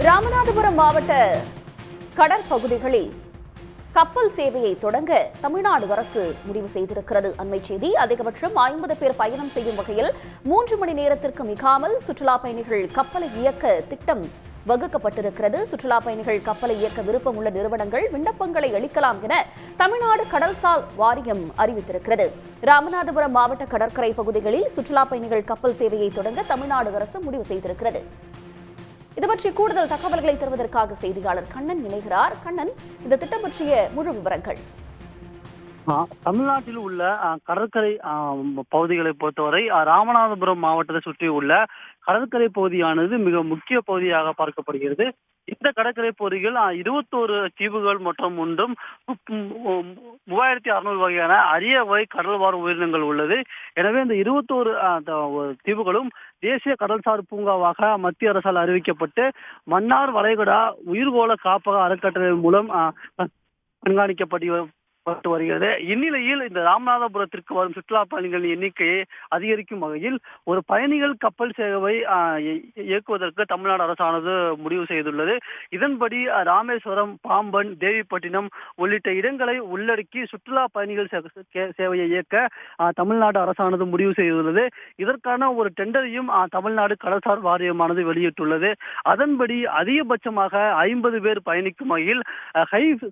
ராமநாதபுரம் மாவட்ட கடற்பகுதிகளில் கப்பல் சேவையை தொடங்க தமிழ்நாடு அரசு முடிவு செய்திருக்கிறது. அண்மை செய்தி. அதிகபட்சம் 50 பேர் பயணம் செய்யும் வகையில் 3 மணி நேரத்திற்கு மிகாமல் சுற்றுலா பயணிகள் கப்பலை இயக்க திட்டம் வகுக்கப்பட்டிருக்கிறது. சுற்றுலா பயணிகள் கப்பலை இயக்க விருப்பம் உள்ள நிறுவனங்கள் விண்ணப்பங்களை அளிக்கலாம் என தமிழ்நாடு கடல்சார் வாரியம் அறிவித்திருக்கிறது. ராமநாதபுரம் மாவட்ட கடற்கரை பகுதிகளில் சுற்றுலா பயணிகள் கப்பல் சேவையை தொடங்க தமிழ்நாடு அரசு முடிவு செய்திருக்கிறது. இது பற்றி கூடுதல் தகவல்களை தருவதற்காக செய்தியாளர் கண்ணன் இணைகிறார். கண்ணன், இந்த திட்டம் பற்றிய முழு விவரங்கள். தமிழ்நாட்டில் உள்ள கடற்கரை பகுதிகளை பொறுத்தவரை ராமநாதபுரம் மாவட்டத்தை சுற்றி உள்ள கடற்கரை பகுதியானது மிக முக்கிய பகுதியாக பார்க்கப்படுகிறது. இந்த கடற்கரை பகுதியில் 21 தீவுகள் மற்றும் ஒன்றும் 3600 வகையான அரிய வகை கடல்வாழ் உயிரினங்கள் உள்ளது. எனவே இந்த 21 தீவுகளும் தேசிய கடல்சார் பூங்காவாக மத்திய அரசால் அறிவிக்கப்பட்டு மன்னார் வளைகுடா உயிர்கோள காப்பக அறக்கட்டளை மூலம் கண்காணிக்கப்பட்டு வருகிறது. இந்நிலையில் இந்த ராமநாதபுரத்திற்கு வரும் சுற்றுலா பயணிகளின் எண்ணிக்கையை அதிகரிக்கும் வகையில் ஒரு பயணிகள் கப்பல் சேவை இயக்குவதற்கு தமிழ்நாடு அரசானது முடிவு செய்துள்ளது. இதன்படி ராமேஸ்வரம், பாம்பன், தேவிப்பட்டினம் உள்ளிட்ட இடங்களை உள்ளடக்கி சுற்றுலா பயணிகள் சேவையை இயக்க தமிழ்நாடு அரசானது முடிவு செய்துள்ளது. இதற்கான ஒரு டெண்டரையும் தமிழ்நாடு கடல்சார் வாரியமானது வெளியிட்டுள்ளது. அதன்படி அதிகபட்சமாக 50 பேர் பயணிக்கும் வகையில்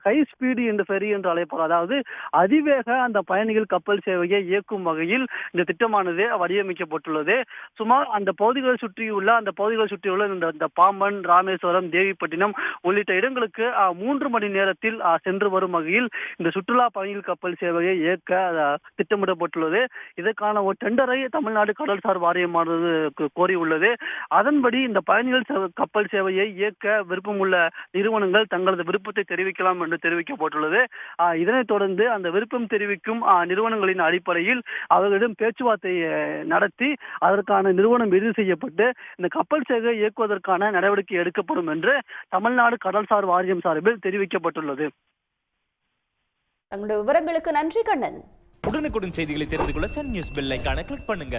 ஹை ஸ்பீடு என்ற ஃபெரி என்று அழைப்பார், அதாவது அதிவேக அந்த பயணிகள் கப்பல் சேவையை இயக்கும் வகையில் இந்த திட்டமானது வடிவமைக்கப்பட்டுள்ளது. சுமார் அந்த பகுதிகளை சுற்றியுள்ள இந்த பாம்பன், ராமேஸ்வரம், தேவிப்பட்டினம் உள்ளிட்ட இடங்களுக்கு 3 மணி நேரத்தில் சென்று வரும் வகையில் இந்த சுற்றுலா பயணிகள் கப்பல் சேவையை இயக்க திட்டமிடப்பட்டுள்ளது. இதற்கான ஒரு டெண்டரை தமிழ்நாடு கடல்சார் வாரியமானது கோரியுள்ளது. அதன்படி இந்த பயணிகள் கப்பல் சேவையை இயக்க விருப்பமுள்ள நிறுவனங்கள் தங்களது விருப்பத்தை தெரிவிக்கலாம் என்று தெரிவிக்கப்பட்டுள்ளது. இதனைத் தொடர்ந்து அந்த விருப்பம் தெரிவிக்கும் நிறுவனங்களின் அடிப்படையில் அவர்களிடம் பேச்சுவார்த்தை நடத்தி அதற்கான நிறுவனம் இறுதி செய்யப்பட்டு இந்த கப்பல் சேவை இயக்குவதற்கான நடவடிக்கை எடுக்கப்படும் என்று தமிழ்நாடு கடல்சார் வாரியம் சார்பில் தெரிவிக்கப்பட்டுள்ளது. தங்களுடைய விவரங்களுக்கு நன்றி கண்ணன். உடனுக்குடன் செய்திகளை தெரிந்து கொள்ள சன் நியூஸ் பெல் ஐகானை கிளிக் பண்ணுங்க.